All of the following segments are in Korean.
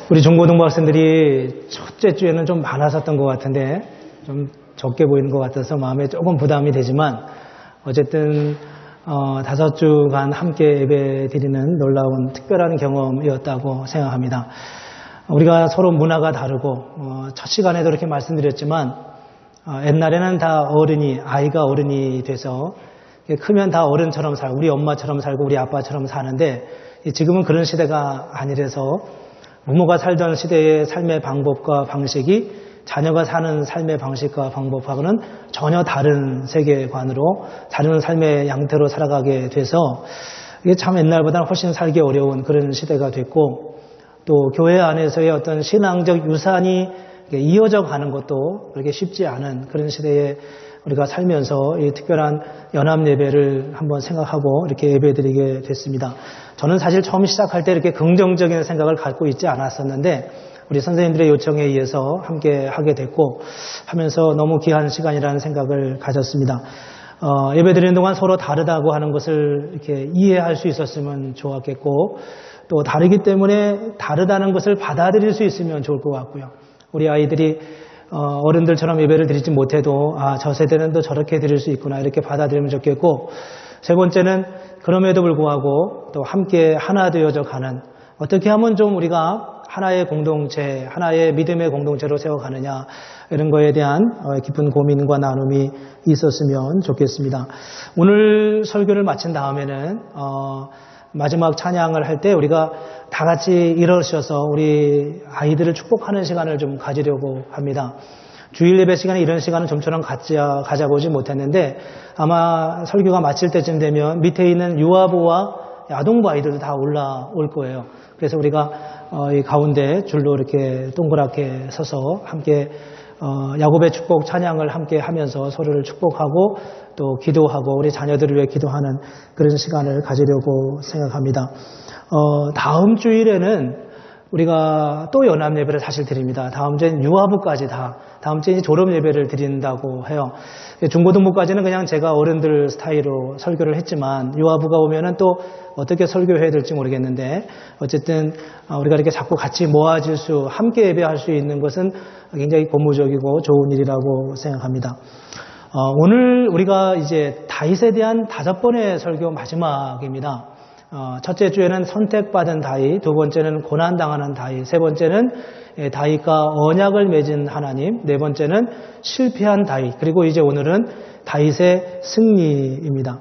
우리 중고등부 학생들이 첫째 주에는 좀 많았었던 것 같은데 좀 적게 보이는 것 같아서 마음에 조금 부담이 되지만 어쨌든 5주간 함께 예배 드리는 놀라운 특별한 경험이었다고 생각합니다. 우리가 서로 문화가 다르고 첫 시간에도 이렇게 말씀드렸지만 옛날에는 다 아이가 어른이 돼서 크면 다 어른처럼 살고 우리 엄마처럼 살고 우리 아빠처럼 사는데 지금은 그런 시대가 아니라서 부모가 살던 시대의 삶의 방법과 방식이 자녀가 사는 삶의 방식과 방법하고는 전혀 다른 세계관으로 다른 삶의 양태로 살아가게 돼서 이게 참 옛날보다는 훨씬 살기 어려운 그런 시대가 됐고 또 교회 안에서의 어떤 신앙적 유산이 이어져 가는 것도 그렇게 쉽지 않은 그런 시대에 우리가 살면서 이 특별한 연합 예배를 한번 생각하고 이렇게 예배드리게 됐습니다. 저는 사실 처음 시작할 때 이렇게 긍정적인 생각을 갖고 있지 않았었는데 우리 선생님들의 요청에 의해서 함께 하게 됐고 하면서 너무 귀한 시간이라는 생각을 가졌습니다. 예배드리는 동안 서로 다르다고 하는 것을 이렇게 이해할 수 있었으면 좋았겠고 또 다르기 때문에 다르다는 것을 받아들일 수 있으면 좋을 것 같고요. 우리 아이들이 어른들처럼 예배를 드리지 못해도 저 세대는 또 저렇게 드릴 수 있구나 이렇게 받아들이면 좋겠고 세 번째는 그럼에도 불구하고 또 함께 하나 되어져 가는 어떻게 하면 좀 우리가 하나의 공동체, 하나의 믿음의 공동체로 세워가느냐 이런 거에 대한 깊은 고민과 나눔이 있었으면 좋겠습니다. 오늘 설교를 마친 다음에는 마지막 찬양을 할 때 우리가 다 같이 일어서셔서 우리 아이들을 축복하는 시간을 좀 가지려고 합니다. 주일 예배 시간에 이런 시간은 좀처럼 가져보지 못했는데 아마 설교가 마칠 때쯤 되면 밑에 있는 유아부와 아동부 아이들도 다 올라올 거예요. 그래서 우리가 이 가운데 줄로 이렇게 동그랗게 서서 함께 야곱의 축복 찬양을 함께 하면서 서로를 축복하고 또 기도하고 우리 자녀들을 위해 기도하는 그런 시간을 가지려고 생각합니다. 다음 주일에는 우리가 또 연합 예배를 사실 드립니다. 다음 주엔 유아부까지 다음 주에 졸업 예배를 드린다고 해요. 중고등부까지는 그냥 제가 어른들 스타일로 설교를 했지만 유아부가 오면은 또 어떻게 설교해야 될지 모르겠는데 어쨌든 우리가 이렇게 자꾸 같이 모아질 함께 예배할 수 있는 것은 굉장히 고무적이고 좋은 일이라고 생각합니다. 오늘 우리가 이제 다윗에 대한 5번의 설교 마지막입니다. 첫째 주에는 선택받은 다윗, 두 번째는 고난당하는 다윗, 세 번째는 다윗과 언약을 맺은 하나님, 네 번째는 실패한 다윗, 그리고 이제 오늘은 다윗의 승리입니다.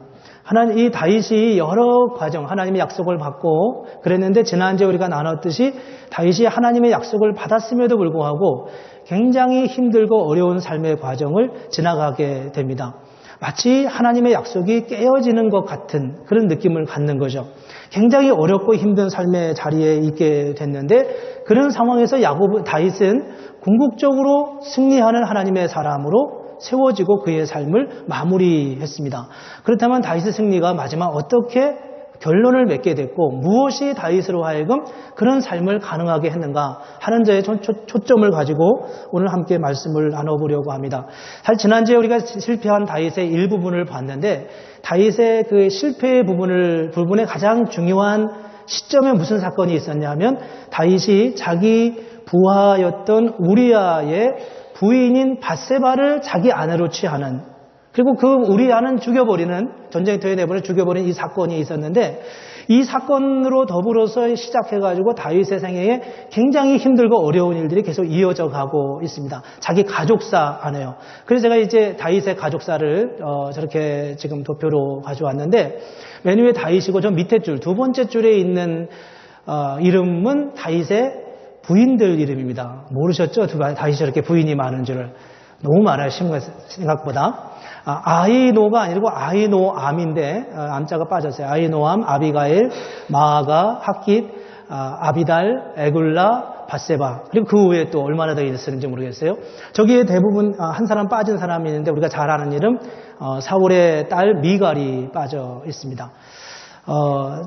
이 다윗이 여러 과정, 하나님의 약속을 받고 그랬는데 지난주에 우리가 나눴듯이 다윗이 하나님의 약속을 받았음에도 불구하고 굉장히 힘들고 어려운 삶의 과정을 지나가게 됩니다. 마치 하나님의 약속이 깨어지는 것 같은 그런 느낌을 갖는 거죠. 굉장히 어렵고 힘든 삶의 자리에 있게 됐는데 그런 상황에서 다윗은 궁극적으로 승리하는 하나님의 사람으로 세워지고 그의 삶을 마무리했습니다. 그렇다면 다윗의 승리가 마지막 어떻게 결론을 맺게 됐고 무엇이 다윗으로 하여금 그런 삶을 가능하게 했는가 하는 데에 초점을 가지고 오늘 함께 말씀을 나눠보려고 합니다. 사실 지난주에 우리가 실패한 다윗의 일부분을 봤는데 다윗의 그 실패의 부분의 가장 중요한 시점에 무슨 사건이 있었냐 하면 다윗이 자기 부하였던 우리아의 부인인 밧세바를 자기 아내로 취하는 그리고 그 우리아는 전쟁터에 내보내 죽여버린 이 사건이 있었는데 이 사건으로 더불어서 시작해가지고 다윗의 생애에 굉장히 힘들고 어려운 일들이 계속 이어져 가고 있습니다. 자기 가족사 안에요. 그래서 제가 이제 다윗의 가족사를 저렇게 지금 도표로 가져왔는데 맨 위에 다윗이고 저 밑에 줄, 두 번째 줄에 있는 이름은 다윗의 부인들 이름입니다. 모르셨죠? 다윗이 저렇게 부인이 많은 줄을. 너무 많아요. 생각보다. 아히노가 아니고 아히노암인데 암자가 빠졌어요. 아히노암, 아비가일, 마아가, 핫깃, 아비달, 에굴라, 밧세바. 그리고 그 후에 또 얼마나 더 있었는지 모르겠어요. 저기에 대부분 한 사람 빠진 사람이 있는데 우리가 잘 아는 이름 사울의 딸 미갈이 빠져 있습니다.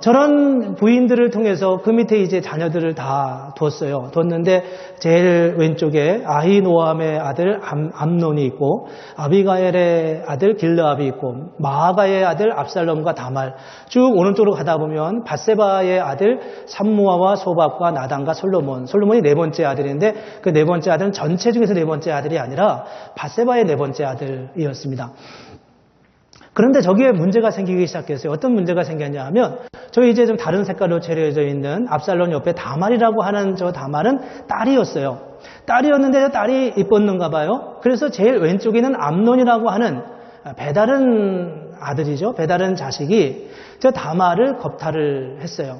저런 부인들을 통해서 그 밑에 이제 자녀들을 다 뒀어요. 뒀는데 제일 왼쪽에 아히노암의 아들 암논이 있고 아비가엘의 아들 길르압이 있고 마아가의 아들 압살롬과 다말, 쭉 오른쪽으로 가다 보면 밧세바의 아들 삼무아와 소밥과 나단과 솔로몬이 네 번째 아들인데 그 네 번째 아들은 전체 중에서 네 번째 아들이 아니라 밧세바의 네 번째 아들이었습니다. 그런데 저기에 문제가 생기기 시작했어요. 어떤 문제가 생겼냐 하면 저희 이제 좀 다른 색깔로 칠해져 있는 압살롬 옆에 다말이라고 하는 저 다말은 딸이었어요. 딸이었는데 저 딸이 이뻤는가 봐요. 그래서 제일 왼쪽에 있는 암논이라고 하는 배다른 아들이죠. 배다른 자식이 저 다말을 겁탈을 했어요.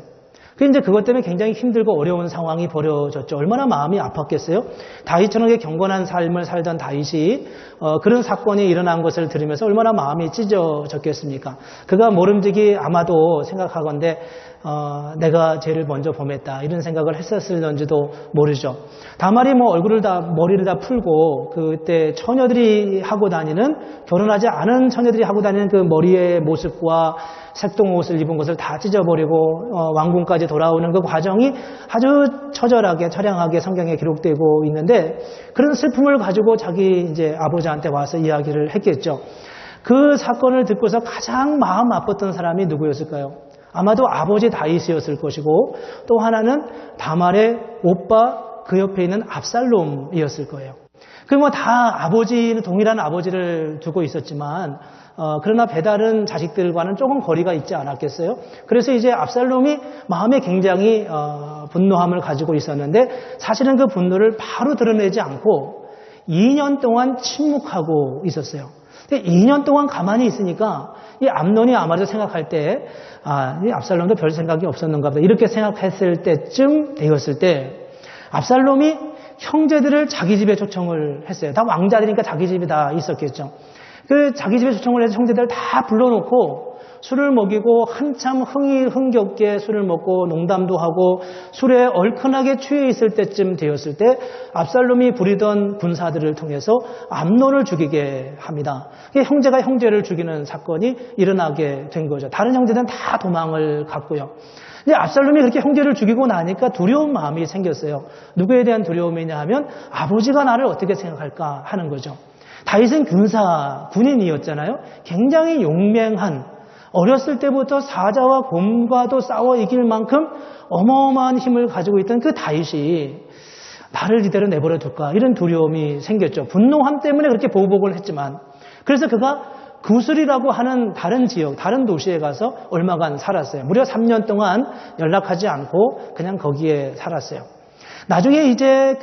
이제 그것 때문에 굉장히 힘들고 어려운 상황이 벌어졌죠. 얼마나 마음이 아팠겠어요? 다윗처럼 경건한 삶을 살던 다윗이 그런 사건이 일어난 것을 들으면서 얼마나 마음이 찢어졌겠습니까? 그가 모름지기 아마도 생각하건대 내가 죄를 먼저 범했다 이런 생각을 했었을런지도 모르죠. 다말이 머리를 다 풀고 그때 처녀들이 하고 다니는, 결혼하지 않은 처녀들이 하고 다니는 그 머리의 모습과 색동 옷을 입은 것을 다 찢어버리고 왕궁까지 돌아오는 그 과정이 아주 처절하게 처량하게 성경에 기록되고 있는데, 그런 슬픔을 가지고 자기 이제 아버지한테 와서 이야기를 했겠죠. 그 사건을 듣고서 가장 마음 아팠던 사람이 누구였을까요? 아마도 아버지 다윗이었을 것이고, 또 하나는 다말의 오빠 그 옆에 있는 압살롬이었을 거예요. 다 아버지는 동일한 아버지를 두고 있었지만 그러나 배다른 자식들과는 조금 거리가 있지 않았겠어요? 그래서 이제 압살롬이 마음에 굉장히 분노함을 가지고 있었는데, 사실은 그 분노를 바로 드러내지 않고 2년 동안 침묵하고 있었어요. 근데 2년 동안 가만히 있으니까 이 암논이 아마도 생각할 때 이 압살롬도 별 생각이 없었는가 보다 이렇게 생각했을 때쯤 되었을 때 압살롬이 형제들을 자기 집에 초청을 했어요. 다 왕자들이니까 자기 집이 다 있었겠죠. 그 자기 집에 초청을 해서 형제들을 다 불러놓고 술을 먹이고 한참 흥겹게 술을 먹고 농담도 하고 술에 얼큰하게 취해 있을 때쯤 되었을 때 압살롬이 부리던 군사들을 통해서 암논을 죽이게 합니다. 형제가 형제를 죽이는 사건이 일어나게 된 거죠. 다른 형제들은 다 도망을 갔고요. 근데 압살롬이 그렇게 형제를 죽이고 나니까 두려운 마음이 생겼어요. 누구에 대한 두려움이냐 하면 아버지가 나를 어떻게 생각할까 하는 거죠. 다윗은 군인이었잖아요. 굉장히 용맹한, 어렸을 때부터 사자와 곰과도 싸워 이길 만큼 어마어마한 힘을 가지고 있던 그 다윗이 나를 이대로 내버려 둘까, 이런 두려움이 생겼죠. 분노함 때문에 그렇게 보복을 했지만, 그래서 그가 구슬이라고 하는 다른 지역, 다른 도시에 가서 얼마간 살았어요. 무려 3년 동안 연락하지 않고 그냥 거기에 살았어요. 나중에 이제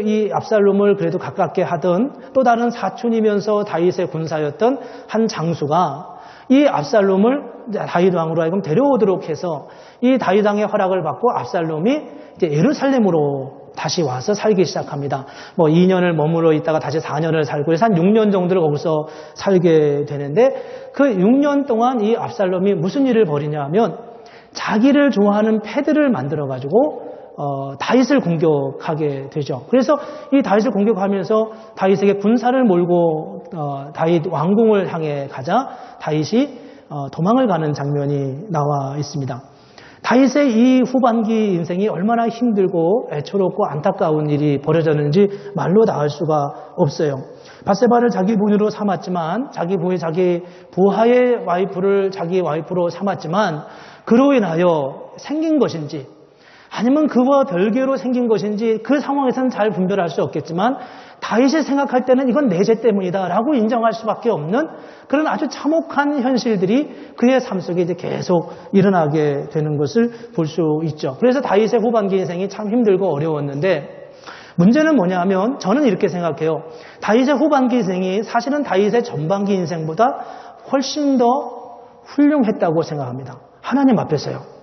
이 압살롬을 그래도 가깝게 하던 또 다른 사촌이면서 다윗의 군사였던 한 장수가 이 압살롬을 다윗 왕으로 하여금 데려오도록 해서 이 다윗 왕의 허락을 받고 압살롬이 이제 예루살렘으로 다시 와서 살기 시작합니다. 2년을 머물러 있다가 다시 4년을 살고 해서 한 6년 정도를 거기서 살게 되는데, 그 6년 동안 이 압살롬이 무슨 일을 벌이냐 하면 자기를 좋아하는 패들을 만들어가지고 다윗을 공격하게 되죠. 그래서 이 다윗을 공격하면서 다윗에게 군사를 몰고 다윗 왕궁을 향해 가자 다윗이 도망을 가는 장면이 나와 있습니다. 다윗의 이 후반기 인생이 얼마나 힘들고 애처롭고 안타까운 일이 벌어졌는지 말로 다 할 수가 없어요. 밧세바를 자기 부인으로 삼았지만, 자기 부하의 와이프를 자기 와이프로 삼았지만, 그로 인하여 생긴 것인지 아니면 그와 별개로 생긴 것인지 그 상황에서는 잘 분별할 수 없겠지만, 다윗이 생각할 때는 이건 내 죄 때문이다 라고 인정할 수밖에 없는 그런 아주 참혹한 현실들이 그의 삶 속에 이제 계속 일어나게 되는 것을 볼 수 있죠. 그래서 다윗의 후반기 인생이 참 힘들고 어려웠는데, 문제는 뭐냐 하면 저는 이렇게 생각해요. 다윗의 후반기 인생이 사실은 다윗의 전반기 인생보다 훨씬 더 훌륭했다고 생각합니다. 하나님 앞에서요.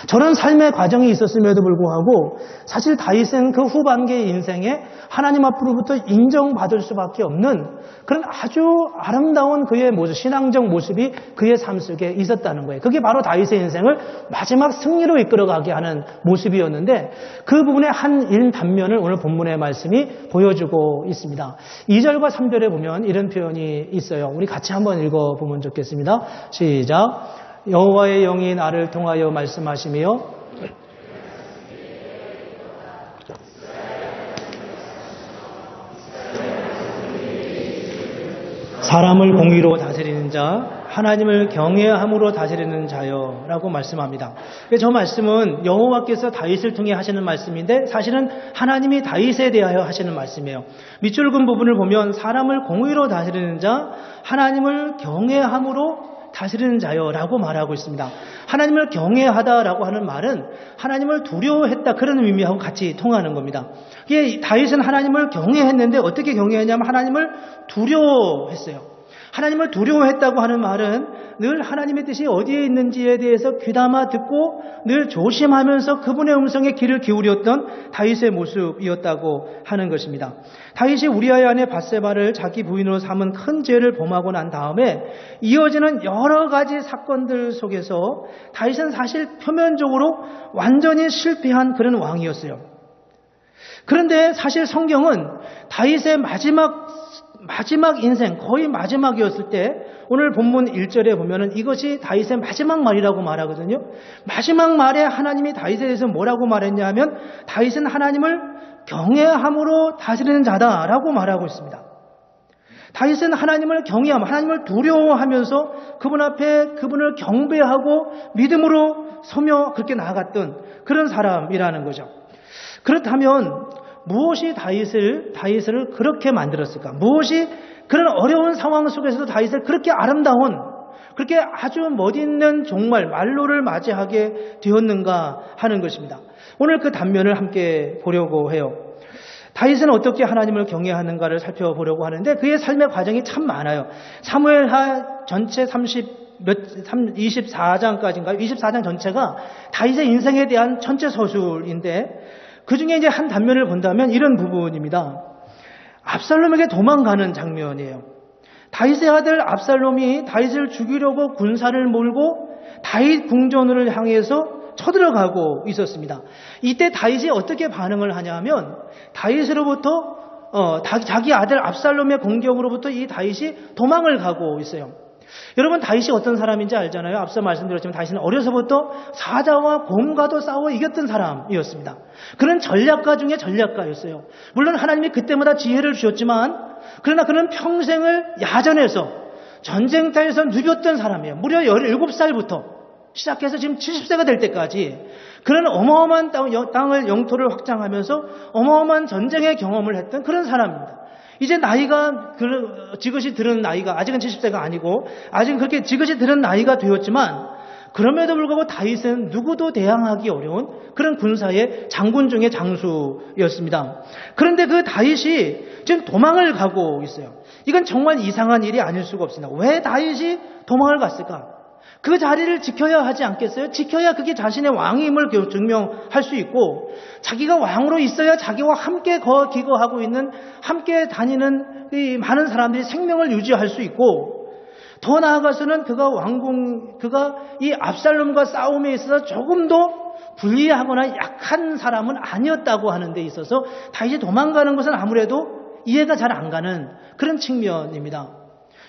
저런 삶의 과정이 있었음에도 불구하고 사실 다윗은 그 후반기의 인생에 하나님 앞으로부터 인정받을 수밖에 없는 그런 아주 아름다운 그의 모습, 신앙적 모습이 그의 삶 속에 있었다는 거예요. 그게 바로 다윗의 인생을 마지막 승리로 이끌어가게 하는 모습이었는데, 그 부분의 한 단면을 오늘 본문의 말씀이 보여주고 있습니다. 2절과 3절에 보면 이런 표현이 있어요. 우리 같이 한번 읽어보면 좋겠습니다. 시작. 여호와의 영이 나를 통하여 말씀하시며 사람을 공의로 다스리는 자, 하나님을 경외함으로 다스리는 자여 라고 말씀합니다. 저 말씀은 여호와께서 다윗을 통해 하시는 말씀인데 사실은 하나님이 다윗에 대하여 하시는 말씀이에요. 밑줄 긋은 부분을 보면 사람을 공의로 다스리는 자, 하나님을 경외함으로 다스리는 자여라고 말하고 있습니다. 하나님을 경외하다라고 하는 말은 하나님을 두려워했다 그런 의미하고 같이 통하는 겁니다. 이게 다윗은 하나님을 경외했는데 어떻게 경외했냐면 하나님을 두려워했어요. 하나님을 두려워했다고 하는 말은 늘 하나님의 뜻이 어디에 있는지에 대해서 귀담아 듣고 늘 조심하면서 그분의 음성에 귀를 기울였던 다윗의 모습이었다고 하는 것입니다. 다윗이 우리아의 아내 밧세바를 자기 부인으로 삼은 큰 죄를 범하고 난 다음에 이어지는 여러 가지 사건들 속에서 다윗은 사실 표면적으로 완전히 실패한 그런 왕이었어요. 그런데 사실 성경은 다윗의 마지막 인생, 거의 마지막이었을 때 오늘 본문 1절에 보면은 이것이 다윗의 마지막 말이라고 말하거든요. 마지막 말에 하나님이 다윗에 대해서 뭐라고 말했냐 하면 다윗은 하나님을 경외함으로 다스리는 자다라고 말하고 있습니다. 다윗은 하나님을 경외함, 하나님을 두려워하면서 그분 앞에 그분을 경배하고 믿음으로 서며 그렇게 나아갔던 그런 사람이라는 거죠. 그렇다면 무엇이 다윗을 그렇게 만들었을까? 무엇이 그런 어려운 상황 속에서도 다윗을 그렇게 아름다운, 그렇게 아주 멋있는 종말, 만로를 맞이하게 되었는가 하는 것입니다. 오늘 그 단면을 함께 보려고 해요. 다윗은 어떻게 하나님을 경외하는가를 살펴보려고 하는데 그의 삶의 과정이 참 많아요. 사무엘하 전체 24장까지인가요? 24장 전체가 다윗의 인생에 대한 전체 서술인데 그 중에 이제 한 단면을 본다면 이런 부분입니다. 압살롬에게 도망가는 장면이에요. 다윗의 아들 압살롬이 다윗을 죽이려고 군사를 몰고 다윗 궁전을 향해서 쳐들어가고 있었습니다. 이때 다윗이 어떻게 반응을 하냐면 다윗으로부터 자기 아들 압살롬의 공격으로부터 이 다윗이 도망을 가고 있어요. 여러분 다윗이 어떤 사람인지 알잖아요. 앞서 말씀드렸지만 다윗은 어려서부터 사자와 곰과도 싸워 이겼던 사람이었습니다. 그런 전략가 중에 전략가였어요. 물론 하나님이 그때마다 지혜를 주셨지만 그러나 그는 평생을 야전에서 전쟁터에서 누볐던 사람이에요. 무려 17살부터 시작해서 지금 70세가 될 때까지 그런 어마어마한 땅을 영토를 확장하면서 어마어마한 전쟁의 경험을 했던 그런 사람입니다. 이제 나이가 지긋이 들은 나이가 아직은 70세가 아니고 아직은 그렇게 지긋이 들은 나이가 되었지만 그럼에도 불구하고 다윗은 누구도 대항하기 어려운 그런 군사의 장군 중의 장수였습니다. 그런데 그 다윗이 지금 도망을 가고 있어요. 이건 정말 이상한 일이 아닐 수가 없습니다. 왜 다윗이 도망을 갔을까? 그 자리를 지켜야 하지 않겠어요? 지켜야 그게 자신의 왕임을 증명할 수 있고 자기가 왕으로 있어야 자기와 함께 기거하고 있는 함께 다니는 이 많은 사람들이 생명을 유지할 수 있고 더 나아가서는 그가 이 압살롬과 싸움에 있어서 조금도 불리하거나 약한 사람은 아니었다고 하는 데 있어서 다윗이 도망가는 것은 아무래도 이해가 잘 안 가는 그런 측면입니다.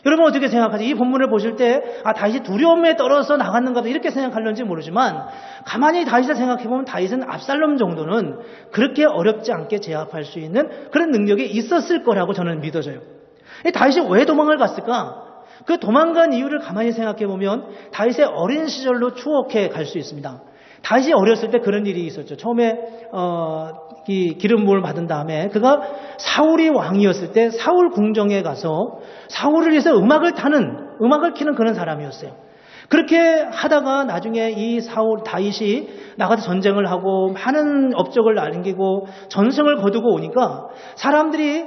여러분 어떻게 생각하세요? 이 본문을 보실 때 다윗이 두려움에 떨어서 나갔는가 봐 이렇게 생각할런지 모르지만 가만히 다윗을 생각해보면 다윗은 압살롬 정도는 그렇게 어렵지 않게 제압할 수 있는 그런 능력이 있었을 거라고 저는 믿어져요. 다윗이 왜 도망을 갔을까? 그 도망간 이유를 가만히 생각해보면 다윗의 어린 시절로 추억해 갈 수 있습니다. 다윗이 어렸을 때 그런 일이 있었죠. 처음에 기름 부음을 받은 다음에 그가 사울이 왕이었을 때 사울 궁정에 가서 사울을 위해서 음악을 키는 그런 사람이었어요. 그렇게 하다가 나중에 이 다윗이 나가서 전쟁을 하고 많은 업적을 남기고 전승을 거두고 오니까 사람들이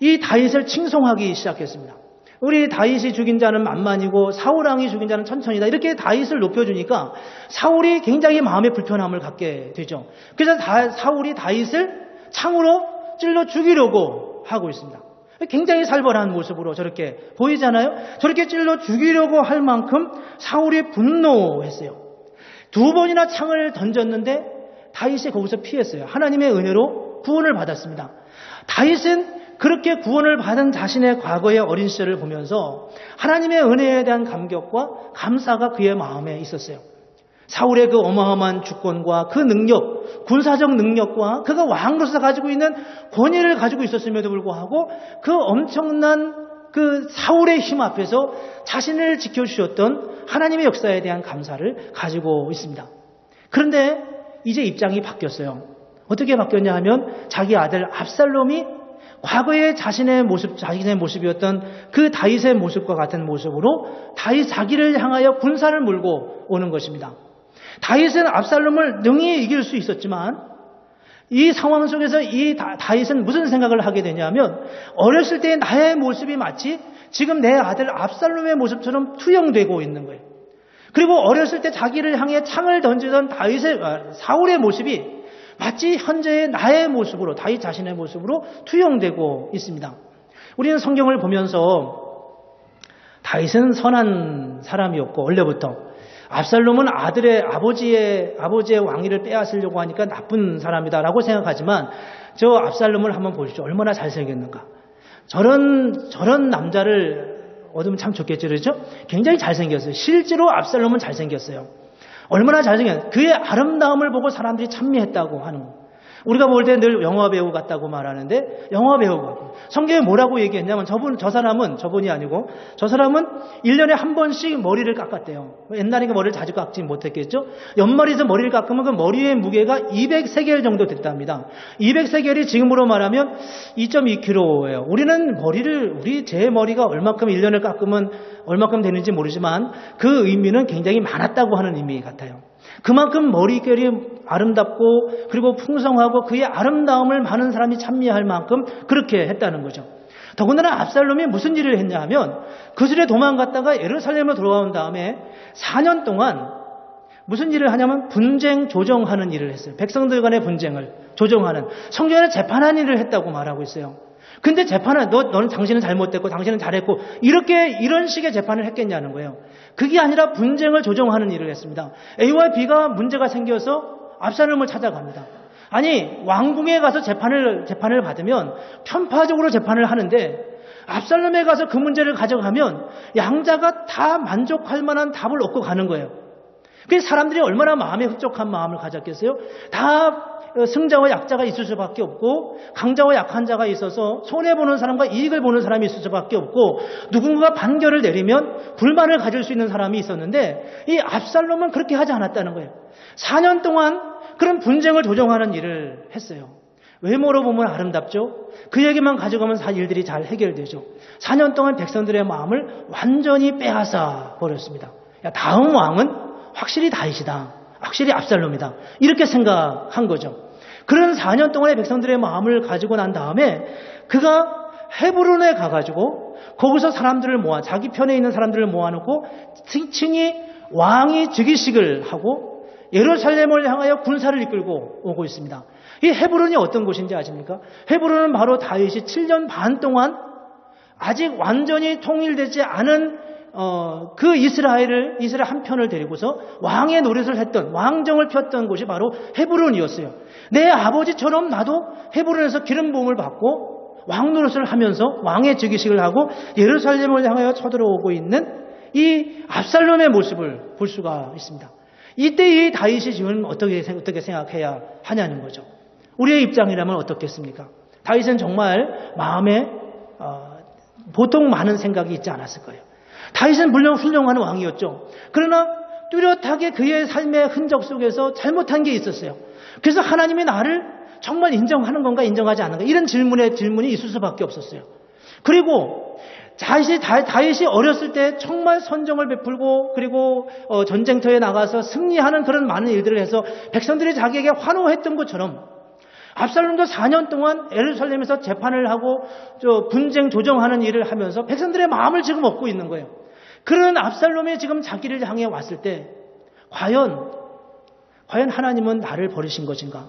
이 다윗을 칭송하기 시작했습니다. 우리 다윗이 죽인 자는 만만이고 사울왕이 죽인 자는 천천이다. 이렇게 다윗을 높여주니까 사울이 굉장히 마음의 불편함을 갖게 되죠. 그래서 사울이 다윗을 창으로 찔러 죽이려고 하고 있습니다. 굉장히 살벌한 모습으로 저렇게 보이잖아요. 저렇게 찔러 죽이려고 할 만큼 사울이 분노했어요. 2번이나 창을 던졌는데 다윗이 거기서 피했어요. 하나님의 은혜로 구원을 받았습니다. 다윗은 그렇게 구원을 받은 자신의 과거의 어린 시절을 보면서 하나님의 은혜에 대한 감격과 감사가 그의 마음에 있었어요. 사울의 그 어마어마한 주권과 그 능력, 군사적 능력과 그가 왕으로서 가지고 있는 권위를 가지고 있었음에도 불구하고 그 엄청난 그 사울의 힘 앞에서 자신을 지켜주셨던 하나님의 역사에 대한 감사를 가지고 있습니다. 그런데 이제 입장이 바뀌었어요. 어떻게 바뀌었냐 하면 자기 아들 압살롬이 과거의 자신의 모습이었던 그 다윗의 모습과 같은 모습으로 다윗 자기를 향하여 군사를 몰고 오는 것입니다. 다윗은 압살롬을 능히 이길 수 있었지만 이 상황 속에서 이 다윗은 무슨 생각을 하게 되냐면 어렸을 때 나의 모습이 마치 지금 내 아들 압살롬의 모습처럼 투영되고 있는 거예요. 그리고 어렸을 때 자기를 향해 창을 던지던 사울의 모습이 마치 현재의 나의 모습으로 다윗 자신의 모습으로 투영되고 있습니다. 우리는 성경을 보면서 다윗은 선한 사람이었고 원래부터 압살롬은 아버지의 왕위를 빼앗으려고 하니까 나쁜 사람이다라고 생각하지만 저 압살롬을 한번 보십시오. 얼마나 잘생겼는가. 저런 남자를 얻으면 참 좋겠죠. 그렇죠? 굉장히 잘생겼어요. 실제로 압살롬은 잘생겼어요. 얼마나 잘생겼어요. 그의 아름다움을 보고 사람들이 찬미했다고 하는 거예요. 우리가 볼 때 늘 영화 배우 같다고 말하는데 영화 배우가 성경에 뭐라고 얘기했냐면 저 사람은 1년에 한 번씩 머리를 깎았대요. 옛날에 머리를 자주 깎지 못했겠죠. 옆머리에서 머리를 깎으면 그 머리의 무게가 200세겔 정도 됐답니다. 200세겔이 지금으로 말하면 2.2kg예요. 우리는 제 머리가 얼마큼 1년을 깎으면 얼마큼 되는지 모르지만 그 의미는 굉장히 많았다고 하는 의미 같아요. 그만큼 머릿결이 아름답고 그리고 풍성하고 그의 아름다움을 많은 사람이 찬미할 만큼 그렇게 했다는 거죠. 더군다나 압살롬이 무슨 일을 했냐 하면 그 집에 도망갔다가 예루살렘으로 돌아온 다음에 4년 동안 무슨 일을 하냐면 분쟁 조정하는 일을 했어요. 백성들 간의 분쟁을 조정하는, 성경에는 재판하는 일을 했다고 말하고 있어요. 근데 재판은 너는 당신은 잘못됐고 당신은 잘했고 이런 식의 재판을 했겠냐는 거예요. 그게 아니라 분쟁을 조정하는 일을 했습니다. A와 B가 문제가 생겨서 압살롬을 찾아갑니다. 아니 왕궁에 가서 재판을 받으면 편파적으로 재판을 하는데 압살롬에 가서 그 문제를 가져가면 양자가 다 만족할 만한 답을 얻고 가는 거예요. 그래서 사람들이 얼마나 마음에 흡족한 마음을 가졌겠어요? 다 승자와 약자가 있을 수밖에 없고 강자와 약한 자가 있어서 손해보는 사람과 이익을 보는 사람이 있을 수밖에 없고 누군가가 판결을 내리면 불만을 가질 수 있는 사람이 있었는데 이 압살롬은 그렇게 하지 않았다는 거예요. 4년 동안 그런 분쟁을 조정하는 일을 했어요. 외모로 보면 아름답죠. 그 얘기만 가져가면 일들이 잘 해결되죠. 4년 동안 백성들의 마음을 완전히 빼앗아 버렸습니다. 다음 왕은 확실히 다윗이다. 확실히 압살롬이다. 이렇게 생각한 거죠. 그런 4년 동안의 백성들의 마음을 가지고 난 다음에 그가 헤브론에 가가지고 거기서 자기 편에 있는 사람들을 모아놓고 층층이 왕이 즉위식을 하고 예루살렘을 향하여 군사를 이끌고 오고 있습니다. 이 헤브론이 어떤 곳인지 아십니까? 헤브론은 바로 다윗이 7년 반 동안 아직 완전히 통일되지 않은 그 이스라엘 한 편을 데리고서 왕의 노릇을 했던, 왕정을 폈던 곳이 바로 헤브론이었어요. 내 아버지처럼 나도 헤브론에서 기름 부음을 받고 왕 노릇을 하면서 왕의 즉위식을 하고 예루살렘을 향하여 쳐들어오고 있는 이 압살롬의 모습을 볼 수가 있습니다. 이때 이 다윗이 지금 어떻게 생각해야 하냐는 거죠. 우리의 입장이라면 어떻겠습니까? 다윗은 정말 마음에 보통 많은 생각이 있지 않았을 거예요. 다윗은 물론 훌륭한 왕이었죠. 그러나 뚜렷하게 그의 삶의 흔적 속에서 잘못한 게 있었어요. 그래서 하나님이 나를 정말 인정하는 건가 인정하지 않는가 이런 질문이 있을 수밖에 없었어요. 그리고 다윗이 어렸을 때 정말 선정을 베풀고 그리고 전쟁터에 나가서 승리하는 그런 많은 일들을 해서 백성들이 자기에게 환호했던 것처럼 압살롬도 4년 동안 예루살렘에서 재판을 하고 분쟁 조정하는 일을 하면서 백성들의 마음을 지금 얻고 있는 거예요. 그런 압살롬이 지금 자기를 향해 왔을 때 과연 하나님은 나를 버리신 것인가?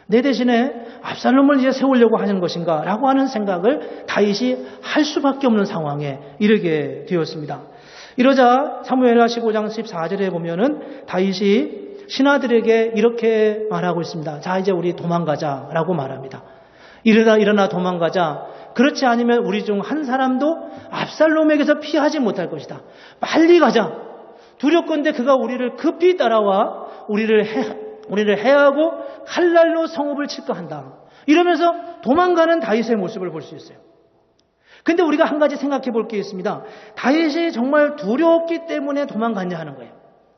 내 대신에 압살롬을 이제 세우려고 하는 것인가? 라고 하는 생각을 다윗이 할 수밖에 없는 상황에 이르게 되었습니다. 이러자 사무엘하 15장 14절에 보면은 다윗이 신하들에게 이렇게 말하고 있습니다. 자, 이제 우리 도망가자라고 말합니다. 일어나 도망가자. 그렇지 않으면 우리 중 한 사람도 압살롬에게서 피하지 못할 것이다. 빨리 가자. 두렵건대 그가 우리를 급히 따라와 우리를 해하고 칼날로 성읍을 칠까 한다. 이러면서 도망가는 다윗의 모습을 볼 수 있어요. 근데 우리가 한 가지 생각해 볼 게 있습니다. 다윗이 정말 두렵기 때문에 도망갔냐 하는 거예요.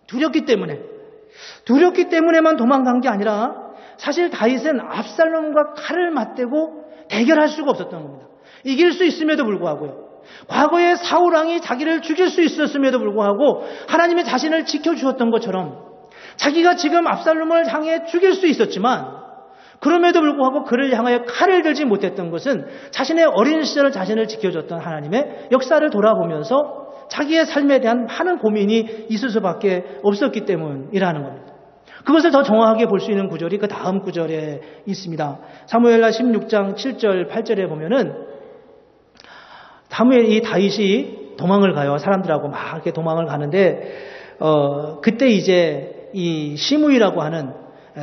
두렵기 때문에만 도망간 게 아니라 사실 다윗은 압살롬과 칼을 맞대고 대결할 수가 없었던 겁니다. 이길 수 있음에도 불구하고요. 과거에 사울왕이 자기를 죽일 수 있었음에도 불구하고 하나님의 자신을 지켜주셨던 것처럼 자기가 지금 압살롬을 향해 죽일 수 있었지만 그럼에도 불구하고 그를 향하여 칼을 들지 못했던 것은 자신의 어린 시절 자신을 지켜줬던 하나님의 역사를 돌아보면서 자기의 삶에 대한 많은 고민이 있을 수밖에 없었기 때문이라는 겁니다. 그것을 더 정확하게 볼 수 있는 구절이 그 다음 구절에 있습니다. 사무엘하 16장 7절 8절에 보면은 이 다윗이 도망을 가요. 사람들하고 막 이렇게 도망을 가는데 그때 이제 이 시므이라고 하는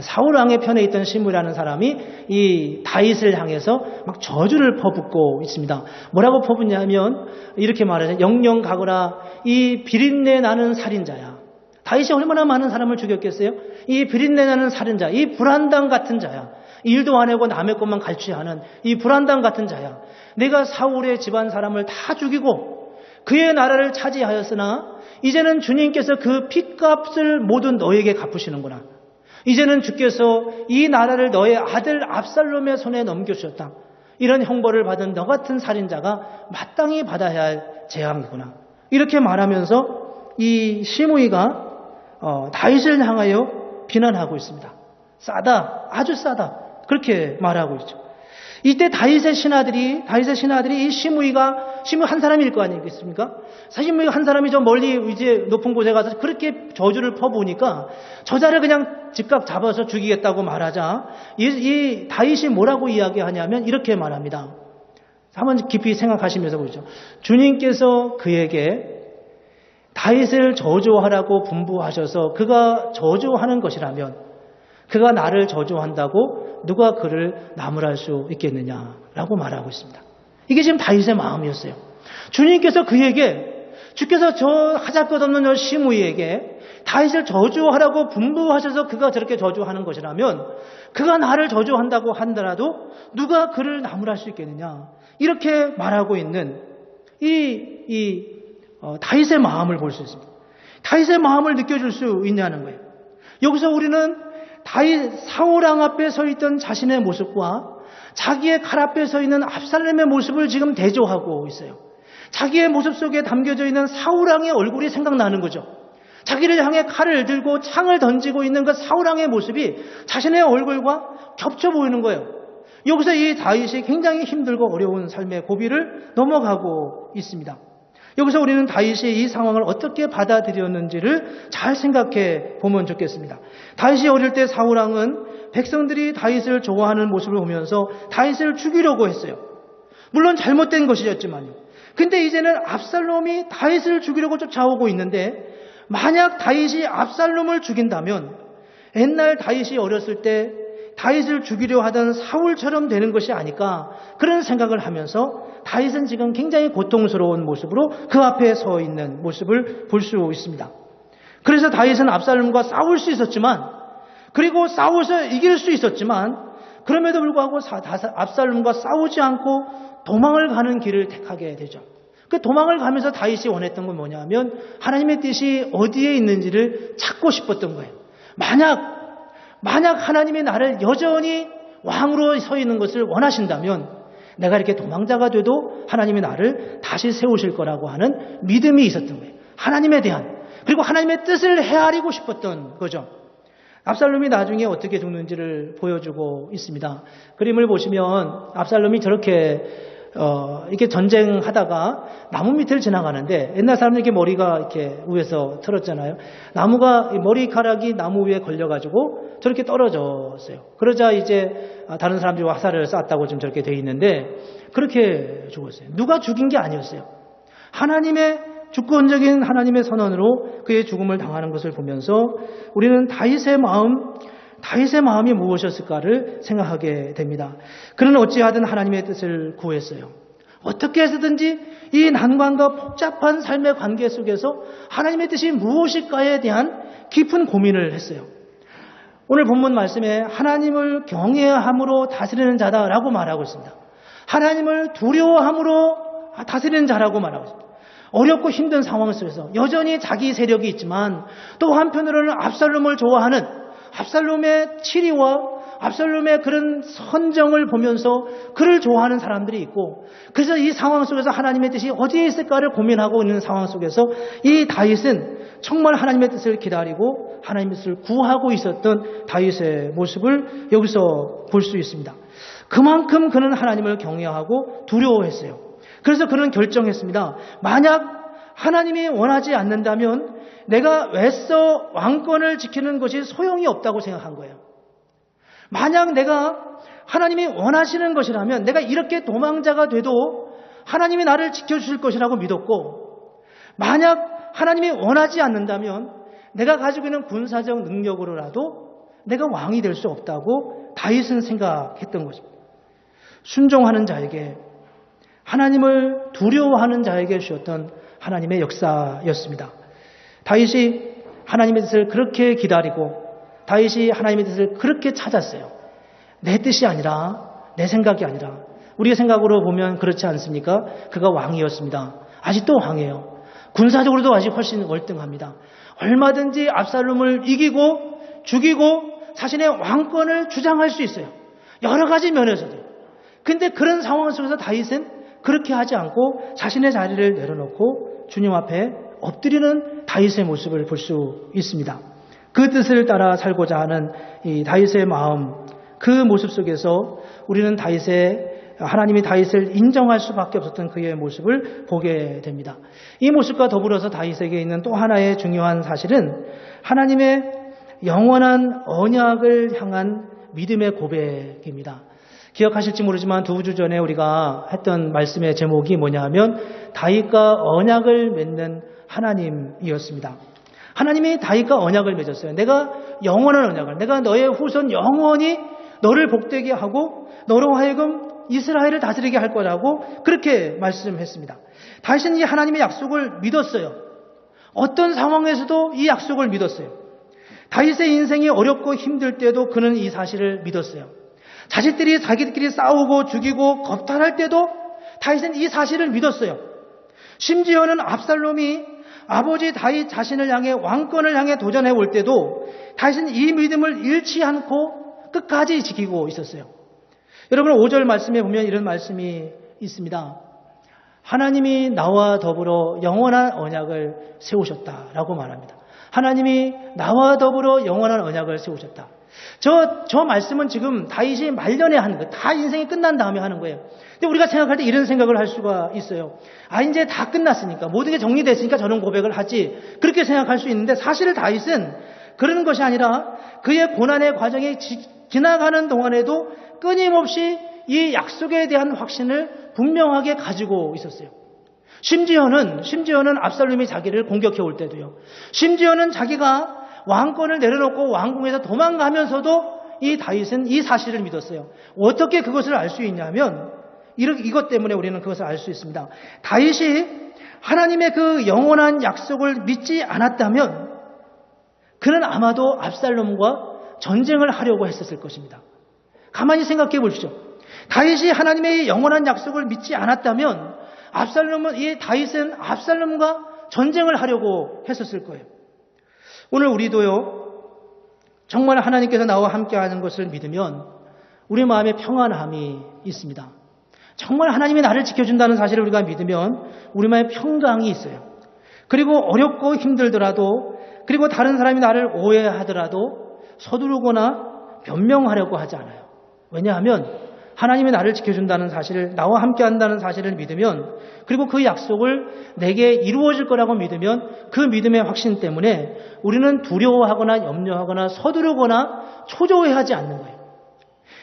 사울왕의 편에 있던 시므이라는 사람이 이 다윗을 향해서 막 저주를 퍼붓고 있습니다. 뭐라고 퍼붓냐면 이렇게 말하죠. 영영 가거라 이 비린내 나는 살인자야. 다윗이 얼마나 많은 사람을 죽였겠어요? 이 비린내 나는 살인자, 이 불안당 같은 자야. 일도 안 하고 남의 것만 갈취하는 이 불안당 같은 자야. 내가 사울의 집안 사람을 다 죽이고 그의 나라를 차지하였으나 이제는 주님께서 그 핏값을 모두 너에게 갚으시는구나. 이제는 주께서 이 나라를 너의 아들 압살롬의 손에 넘겨주셨다. 이런 형벌을 받은 너 같은 살인자가 마땅히 받아야 할 재앙이구나. 이렇게 말하면서 이 시므이가 다윗을 향하여 비난하고 있습니다. 싸다, 아주 싸다. 그렇게 말하고 있죠. 이때 다윗의 신하들이 이 시므이 한 사람일 거 아니겠습니까? 시므이 한 사람이 저 멀리 이제 높은 곳에 가서 그렇게 저주를 퍼부으니까 저자를 그냥 즉각 잡아서 죽이겠다고 말하자 이 다윗이 뭐라고 이야기하냐면 이렇게 말합니다. 한번 깊이 생각하시면서 보죠. 주님께서 그에게 다윗을 저주하라고 분부하셔서 그가 저주하는 것이라면 그가 나를 저주한다고 누가 그를 나무랄 수 있겠느냐라고 말하고 있습니다. 이게 지금 다윗의 마음이었어요. 주님께서 주께서 저 하잘것없는 저 시므이에게 다윗을 저주하라고 분부하셔서 그가 저렇게 저주하는 것이라면 그가 나를 저주한다고 한다라도 누가 그를 나무랄 수 있겠느냐 이렇게 말하고 있는 다윗의 마음을 볼 수 있습니다. 다윗의 마음을 느껴줄 수 있냐는 거예요. 여기서 우리는 다윗 사울왕 앞에 서 있던 자신의 모습과 자기의 칼 앞에 서 있는 압살롬의 모습을 지금 대조하고 있어요. 자기의 모습 속에 담겨져 있는 사울왕의 얼굴이 생각나는 거죠. 자기를 향해 칼을 들고 창을 던지고 있는 그 사울왕의 모습이 자신의 얼굴과 겹쳐 보이는 거예요. 여기서 이 다윗이 굉장히 힘들고 어려운 삶의 고비를 넘어가고 있습니다. 여기서 우리는 다윗이 이 상황을 어떻게 받아들였는지를 잘 생각해 보면 좋겠습니다. 다윗이 어릴 때 사울왕은 백성들이 다윗을 좋아하는 모습을 보면서 다윗을 죽이려고 했어요. 물론 잘못된 것이었지만요. 근데 이제는 압살롬이 다윗을 죽이려고 쫓아오고 있는데 만약 다윗이 압살롬을 죽인다면 옛날 다윗이 어렸을 때 다윗을 죽이려 하던 사울처럼 되는 것이 아닐까 그런 생각을 하면서 다윗은 지금 굉장히 고통스러운 모습으로 그 앞에 서 있는 모습을 볼 수 있습니다. 그래서 다윗은 압살롬과 싸울 수 있었지만 그리고 싸워서 이길 수 있었지만 그럼에도 불구하고 압살롬과 싸우지 않고 도망을 가는 길을 택하게 되죠. 그 도망을 가면서 다윗이 원했던 건 뭐냐면 하나님의 뜻이 어디에 있는지를 찾고 싶었던 거예요. 만약 하나님이 나를 여전히 왕으로 서 있는 것을 원하신다면 내가 이렇게 도망자가 돼도 하나님이 나를 다시 세우실 거라고 하는 믿음이 있었던 거예요. 하나님에 대한 그리고 하나님의 뜻을 헤아리고 싶었던 거죠. 압살롬이 나중에 어떻게 죽는지를 보여주고 있습니다. 그림을 보시면 압살롬이 저렇게 이렇게 전쟁하다가 나무 밑을 지나가는데 옛날 사람들 이렇게 머리가 이렇게 위에서 틀었잖아요. 나무가 머리카락이 나무 위에 걸려가지고 저렇게 떨어졌어요. 그러자 이제 다른 사람들이 화살을 쐈다고 좀 저렇게 돼 있는데 그렇게 죽었어요. 누가 죽인 게 아니었어요. 주권적인 하나님의 선언으로 그의 죽음을 당하는 것을 보면서 우리는 다윗의 마음이 무엇이었을까를 생각하게 됩니다. 그는 어찌하든 하나님의 뜻을 구했어요. 어떻게 해서든지 이 난관과 복잡한 삶의 관계 속에서 하나님의 뜻이 무엇일까에 대한 깊은 고민을 했어요. 오늘 본문 말씀에 하나님을 경외함으로 다스리는 자다라고 말하고 있습니다. 하나님을 두려워함으로 다스리는 자라고 말하고 있습니다. 어렵고 힘든 상황 속에서 여전히 자기 세력이 있지만 또 한편으로는 압살롬을 좋아하는 압살롬의 치리와 압살롬의 그런 선정을 보면서 그를 좋아하는 사람들이 있고, 그래서 이 상황 속에서 하나님의 뜻이 어디에 있을까를 고민하고 있는 상황 속에서 이 다윗은 정말 하나님의 뜻을 기다리고 하나님의 뜻을 구하고 있었던 다윗의 모습을 여기서 볼 수 있습니다. 그만큼 그는 하나님을 경외하고 두려워했어요. 그래서 그는 결정했습니다. 만약 하나님이 원하지 않는다면 내가 애써 왕권을 지키는 것이 소용이 없다고 생각한 거예요. 만약 내가 하나님이 원하시는 것이라면 내가 이렇게 도망자가 돼도 하나님이 나를 지켜주실 것이라고 믿었고, 만약 하나님이 원하지 않는다면 내가 가지고 있는 군사적 능력으로라도 내가 왕이 될 수 없다고 다윗은 생각했던 것입니다. 순종하는 자에게, 하나님을 두려워하는 자에게 주셨던 하나님의 역사였습니다. 다윗이 하나님의 뜻을 그렇게 기다리고 다윗이 하나님의 뜻을 그렇게 찾았어요. 내 뜻이 아니라, 내 생각이 아니라. 우리의 생각으로 보면 그렇지 않습니까? 그가 왕이었습니다. 아직도 왕이에요. 군사적으로도 아직 훨씬 월등합니다. 얼마든지 압살롬을 이기고 죽이고 자신의 왕권을 주장할 수 있어요. 여러 가지 면에서도. 근데 그런 상황 속에서 다윗은 그렇게 하지 않고 자신의 자리를 내려놓고 주님 앞에 엎드리는 다윗의 모습을 볼 수 있습니다. 그 뜻을 따라 살고자 하는 이 다윗의 마음, 그 모습 속에서 우리는 하나님이 다윗을 인정할 수밖에 없었던 그의 모습을 보게 됩니다. 이 모습과 더불어서 다윗에게 있는 또 하나의 중요한 사실은 하나님의 영원한 언약을 향한 믿음의 고백입니다. 기억하실지 모르지만 2주 전에 우리가 했던 말씀의 제목이 뭐냐 하면 다윗과 언약을 맺는 하나님이었습니다. 하나님이 다윗과 언약을 맺었어요. 내가 영원한 언약을, 내가 너의 후손 영원히 너를 복되게 하고 너로 하여금 이스라엘을 다스리게 할 거라고 그렇게 말씀했습니다. 다윗은 이 하나님의 약속을 믿었어요. 어떤 상황에서도 이 약속을 믿었어요. 다윗의 인생이 어렵고 힘들 때도 그는 이 사실을 믿었어요. 자식들이 자기들끼리 싸우고 죽이고 겁탈할 때도 다윗은 이 사실을 믿었어요. 심지어는 압살롬이 아버지 다윗 자신을 향해 왕권을 향해 도전해 올 때도 다윗은 이 믿음을 잃지 않고 끝까지 지키고 있었어요. 여러분 5절 말씀에 보면 이런 말씀이 있습니다. 하나님이 나와 더불어 영원한 언약을 세우셨다라고 말합니다. 하나님이 나와 더불어 영원한 언약을 세우셨다. 저 말씀은 지금 다윗이 말년에 하는 거예요. 다 인생이 끝난 다음에 하는 거예요. 근데 우리가 생각할 때 이런 생각을 할 수가 있어요. 이제 다 끝났으니까, 모든 게 정리됐으니까 저런 고백을 하지. 그렇게 생각할 수 있는데 사실 다윗은 그런 것이 아니라 그의 고난의 과정이 지나가는 동안에도 끊임없이 이 약속에 대한 확신을 분명하게 가지고 있었어요. 심지어는 압살롬이 자기를 공격해 올 때도요. 심지어는 자기가 왕권을 내려놓고 왕궁에서 도망가면서도 이 다윗은 이 사실을 믿었어요. 어떻게 그것을 알 수 있냐면 이것 때문에 우리는 그것을 알 수 있습니다. 다윗이 하나님의 그 영원한 약속을 믿지 않았다면 그는 아마도 압살롬과 전쟁을 하려고 했었을 것입니다. 가만히 생각해 보십시오. 다윗이 하나님의 영원한 약속을 믿지 않았다면 다윗은 압살롬과 전쟁을 하려고 했었을 거예요. 오늘 우리도요, 정말 하나님께서 나와 함께하는 것을 믿으면 우리 마음에 평안함이 있습니다. 정말 하나님이 나를 지켜준다는 사실을 우리가 믿으면 우리 마음에 평강이 있어요. 그리고 어렵고 힘들더라도, 그리고 다른 사람이 나를 오해하더라도 서두르거나 변명하려고 하지 않아요. 왜냐하면 하나님이 나를 지켜준다는 사실을, 나와 함께한다는 사실을 믿으면, 그리고 그 약속을 내게 이루어질 거라고 믿으면 그 믿음의 확신 때문에 우리는 두려워하거나 염려하거나 서두르거나 초조해하지 않는 거예요.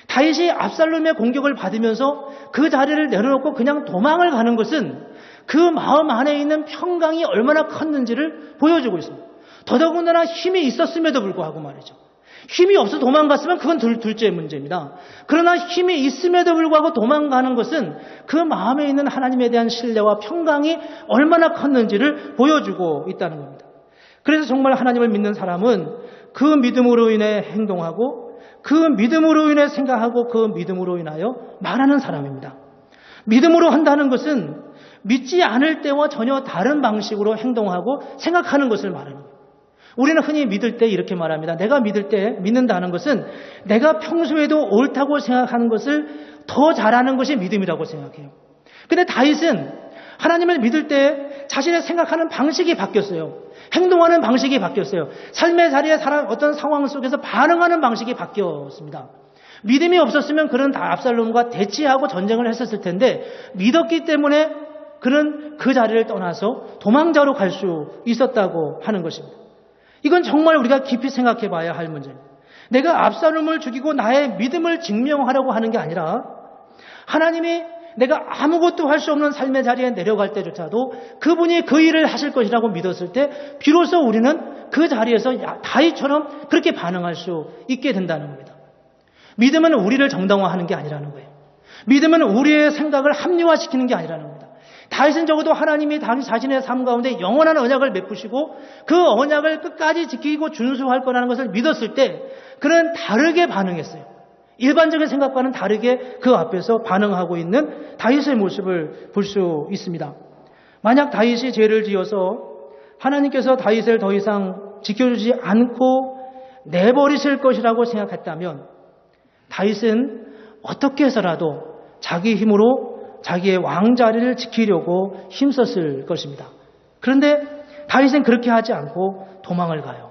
다윗이 압살롬의 공격을 받으면서 그 자리를 내려놓고 그냥 도망을 가는 것은 그 마음 안에 있는 평강이 얼마나 컸는지를 보여주고 있습니다. 더더군다나 힘이 있었음에도 불구하고 말이죠. 힘이 없어 도망갔으면 그건 둘째 문제입니다. 그러나 힘이 있음에도 불구하고 도망가는 것은 그 마음에 있는 하나님에 대한 신뢰와 평강이 얼마나 컸는지를 보여주고 있다는 겁니다. 그래서 정말 하나님을 믿는 사람은 그 믿음으로 인해 행동하고 그 믿음으로 인해 생각하고 그 믿음으로 인하여 말하는 사람입니다. 믿음으로 한다는 것은 믿지 않을 때와 전혀 다른 방식으로 행동하고 생각하는 것을 말하는 거예요. 우리는 흔히 믿을 때 이렇게 말합니다. 내가 믿을 때 믿는다는 것은 내가 평소에도 옳다고 생각하는 것을 더 잘하는 것이 믿음이라고 생각해요. 근데 다윗은 하나님을 믿을 때 자신의 생각하는 방식이 바뀌었어요. 행동하는 방식이 바뀌었어요. 삶의 자리에 어떤 상황 속에서 반응하는 방식이 바뀌었습니다. 믿음이 없었으면 그는 다 압살롬과 대치하고 전쟁을 했었을 텐데 믿었기 때문에 그는 그 자리를 떠나서 도망자로 갈 수 있었다고 하는 것입니다. 이건 정말 우리가 깊이 생각해 봐야 할 문제입니다. 내가 압살롬을 죽이고 나의 믿음을 증명하려고 하는 게 아니라 하나님이 내가 아무것도 할 수 없는 삶의 자리에 내려갈 때조차도 그분이 그 일을 하실 것이라고 믿었을 때 비로소 우리는 그 자리에서 다윗처럼 그렇게 반응할 수 있게 된다는 겁니다. 믿음은 우리를 정당화하는 게 아니라는 거예요. 믿음은 우리의 생각을 합리화시키는 게 아니라는 겁니다. 다윗은 적어도 하나님이 자신의 삶 가운데 영원한 언약을 베푸시고 그 언약을 끝까지 지키고 준수할 거라는 것을 믿었을 때 그는 다르게 반응했어요. 일반적인 생각과는 다르게 그 앞에서 반응하고 있는 다윗의 모습을 볼 수 있습니다. 만약 다윗이 죄를 지어서 하나님께서 다윗을 더 이상 지켜주지 않고 내버리실 것이라고 생각했다면 다윗은 어떻게 해서라도 자기 힘으로 자기의 왕자리를 지키려고 힘썼을 것입니다. 그런데 다윗은 그렇게 하지 않고 도망을 가요.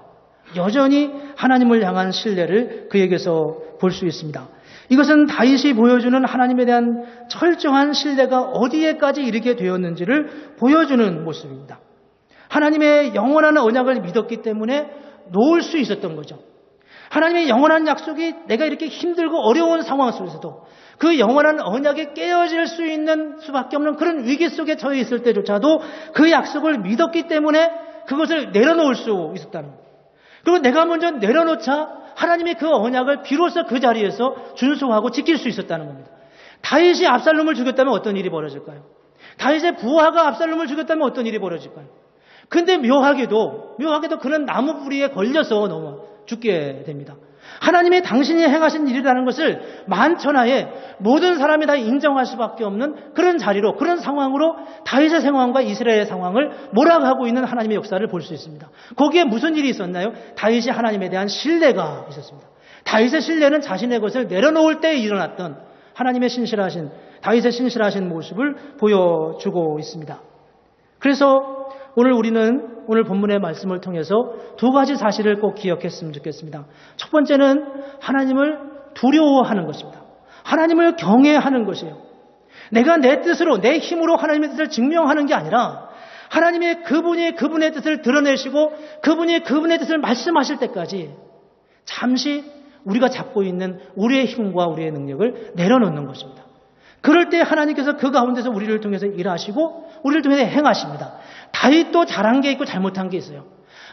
여전히 하나님을 향한 신뢰를 그에게서 볼 수 있습니다. 이것은 다윗이 보여주는 하나님에 대한 철저한 신뢰가 어디에까지 이르게 되었는지를 보여주는 모습입니다. 하나님의 영원한 언약을 믿었기 때문에 놓을 수 있었던 거죠. 하나님의 영원한 약속이 내가 이렇게 힘들고 어려운 상황 속에서도 그 영원한 언약에 깨어질 수 있는 수밖에 없는 그런 위기 속에 처해 있을 때조차도 그 약속을 믿었기 때문에 그것을 내려놓을 수 있었다는 거예요. 그리고 내가 먼저 내려놓자 하나님이 그 언약을 비로소 그 자리에서 준수하고 지킬 수 있었다는 겁니다. 다윗이 압살롬을 죽였다면 어떤 일이 벌어질까요? 다윗의 부하가 압살롬을 죽였다면 어떤 일이 벌어질까요? 근데 묘하게도 그는 나무 뿌리에 걸려서 넘어 죽게 됩니다. 하나님이 당신이 행하신 일이라는 것을 만천하에 모든 사람이 다 인정할 수밖에 없는 그런 자리로, 그런 상황으로 다윗의 상황과 이스라엘의 상황을 몰아가고 있는 하나님의 역사를 볼 수 있습니다. 거기에 무슨 일이 있었나요? 다윗이 하나님에 대한 신뢰가 있었습니다. 다윗의 신뢰는 자신의 것을 내려놓을 때 일어났던 하나님의 다윗의 신실하신 모습을 보여주고 있습니다. 그래서 오늘 본문의 말씀을 통해서 두 가지 사실을 꼭 기억했으면 좋겠습니다. 첫 번째는 하나님을 두려워하는 것입니다. 하나님을 경외하는 것이에요. 내가 내 뜻으로, 내 힘으로 하나님의 뜻을 증명하는 게 아니라 하나님의 그분의 뜻을 드러내시고 그분이 그분의 뜻을 말씀하실 때까지 잠시 우리가 잡고 있는 우리의 힘과 우리의 능력을 내려놓는 것입니다. 그럴 때 하나님께서 그 가운데서 우리를 통해서 일하시고 우리를 통해서 행하십니다. 다윗도 잘한 게 있고 잘못한 게 있어요.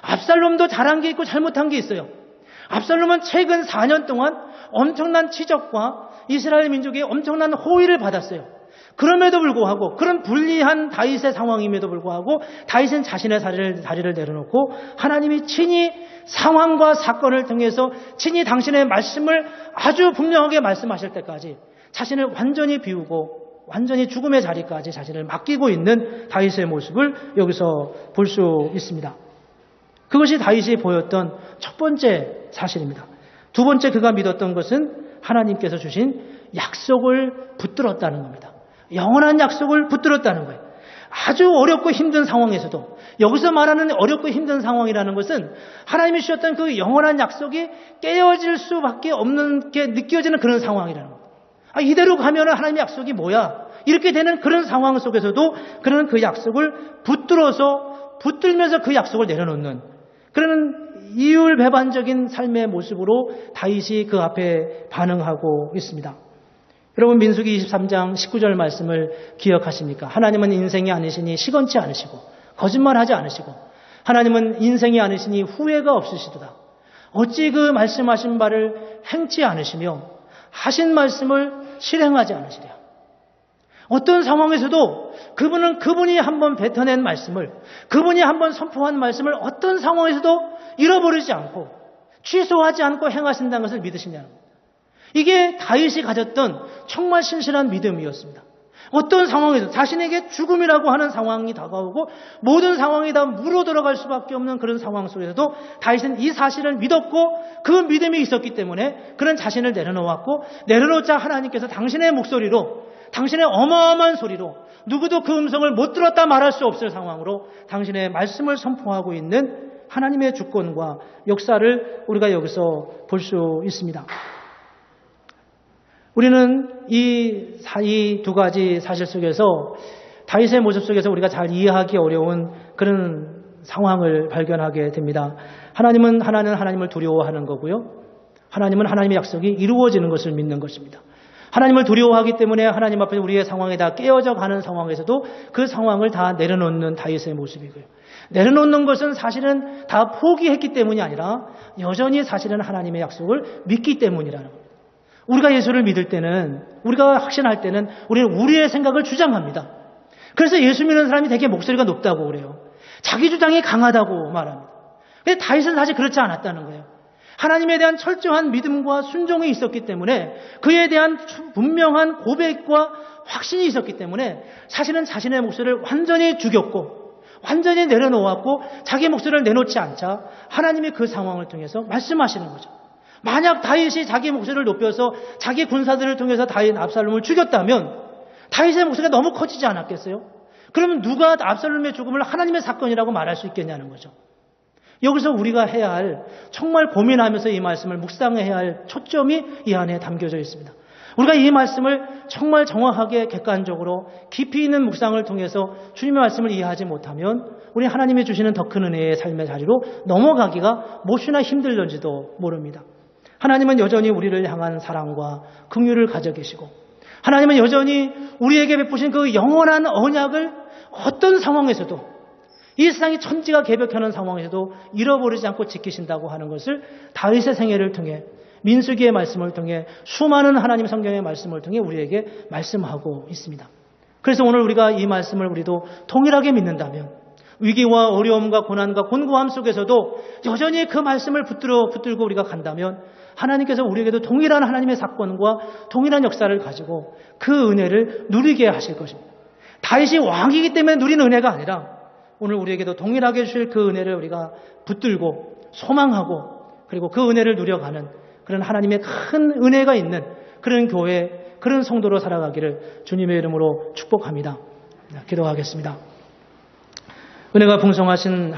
압살롬도 잘한 게 있고 잘못한 게 있어요. 압살롬은 최근 4년 동안 엄청난 치적과 이스라엘 민족의 엄청난 호의를 받았어요. 그럼에도 불구하고 그런 불리한 다윗의 상황임에도 불구하고 다윗은 자신의 자리를 내려놓고 하나님이 친히 상황과 사건을 통해서 친히 당신의 말씀을 아주 분명하게 말씀하실 때까지 자신을 완전히 비우고 완전히 죽음의 자리까지 자신을 맡기고 있는 다윗의 모습을 여기서 볼 수 있습니다. 그것이 다윗이 보였던 첫 번째 사실입니다. 두 번째 그가 믿었던 것은 하나님께서 주신 약속을 붙들었다는 겁니다. 영원한 약속을 붙들었다는 거예요. 아주 어렵고 힘든 상황에서도 여기서 말하는 어렵고 힘든 상황이라는 것은 하나님이 주셨던 그 영원한 약속이 깨어질 수밖에 없는 게 느껴지는 그런 상황이라는 겁니다. 이대로 가면 하나님의 약속이 뭐야? 이렇게 되는 그런 상황 속에서도 그는 그 약속을 붙들면서 그 약속을 내려놓는 그런 이율배반적인 삶의 모습으로 다윗이 그 앞에 반응하고 있습니다. 여러분 민수기 23장 19절 말씀을 기억하십니까? 하나님은 인생이 아니시니 시건치 않으시고 거짓말하지 않으시고 하나님은 인생이 아니시니 후회가 없으시도다. 어찌 그 말씀하신 바를 행치 않으시며 하신 말씀을 실행하지 않으시랴. 어떤 상황에서도 그분이 한번 뱉어낸 말씀을, 그분이 한번 선포한 말씀을 어떤 상황에서도 잃어버리지 않고 취소하지 않고 행하신다는 것을 믿으시냐는 겁니다. 이게 다윗이 가졌던 정말 신실한 믿음이었습니다. 어떤 상황에서 자신에게 죽음이라고 하는 상황이 다가오고 모든 상황이 다 물어 들어갈 수밖에 없는 그런 상황 속에서도 다윗은 이 사실을 믿었고 그 믿음이 있었기 때문에 그런 자신을 내려놓았고, 내려놓자 하나님께서 당신의 목소리로, 당신의 어마어마한 소리로, 누구도 그 음성을 못 들었다 말할 수 없을 상황으로 당신의 말씀을 선포하고 있는 하나님의 주권과 역사를 우리가 여기서 볼 수 있습니다. 우리는 이 두 가지 사실 속에서 다윗의 모습 속에서 우리가 잘 이해하기 어려운 그런 상황을 발견하게 됩니다. 하나님은 하나님을 두려워하는 거고요. 하나님은 하나님의 약속이 이루어지는 것을 믿는 것입니다. 하나님을 두려워하기 때문에 하나님 앞에 우리의 상황에 다 깨어져 가는 상황에서도 그 상황을 다 내려놓는 다윗의 모습이고요. 내려놓는 것은 사실은 다 포기했기 때문이 아니라 여전히 사실은 하나님의 약속을 믿기 때문이라는 겁니다. 우리가 예수를 믿을 때는, 우리가 확신할 때는 우리는 우리의 생각을 주장합니다. 그래서 예수 믿는 사람이 되게 목소리가 높다고 그래요. 자기 주장이 강하다고 말합니다. 근데 다윗은 사실 그렇지 않았다는 거예요. 하나님에 대한 철저한 믿음과 순종이 있었기 때문에, 그에 대한 분명한 고백과 확신이 있었기 때문에 사실은 자신의 목소리를 완전히 죽였고 완전히 내려놓았고 자기 목소리를 내놓지 않자 하나님이 그 상황을 통해서 말씀하시는 거죠. 만약 다윗이 자기 목소리를 높여서 자기 군사들을 통해서 다윗 압살롬을 죽였다면 다윗의 목소리가 너무 커지지 않았겠어요? 그러면 누가 압살롬의 죽음을 하나님의 사건이라고 말할 수 있겠냐는 거죠. 여기서 우리가 해야 할, 정말 고민하면서 이 말씀을 묵상해야 할 초점이 이 안에 담겨져 있습니다. 우리가 이 말씀을 정말 정확하게 객관적으로 깊이 있는 묵상을 통해서 주님의 말씀을 이해하지 못하면 우리 하나님이 주시는 더 큰 은혜의 삶의 자리로 넘어가기가 몹시나 힘들는지도 모릅니다. 하나님은 여전히 우리를 향한 사랑과 긍휼을 가져 계시고, 하나님은 여전히 우리에게 베푸신 그 영원한 언약을 어떤 상황에서도, 이 세상이 천지가 개벽하는 상황에서도 잃어버리지 않고 지키신다고 하는 것을 다윗의 생애를 통해, 민수기의 말씀을 통해, 수많은 하나님 성경의 말씀을 통해 우리에게 말씀하고 있습니다. 그래서 오늘 우리가 이 말씀을 우리도 동일하게 믿는다면 위기와 어려움과 고난과 곤고함 속에서도 여전히 그 말씀을 붙들고 우리가 간다면 하나님께서 우리에게도 동일한 하나님의 사건과 동일한 역사를 가지고 그 은혜를 누리게 하실 것입니다. 다윗이 왕이기 때문에 누리는 은혜가 아니라 오늘 우리에게도 동일하게 주실 그 은혜를 우리가 붙들고 소망하고 그리고 그 은혜를 누려가는 그런 하나님의 큰 은혜가 있는 그런 교회, 그런 성도로 살아가기를 주님의 이름으로 축복합니다. 기도하겠습니다. 은혜가 풍성하신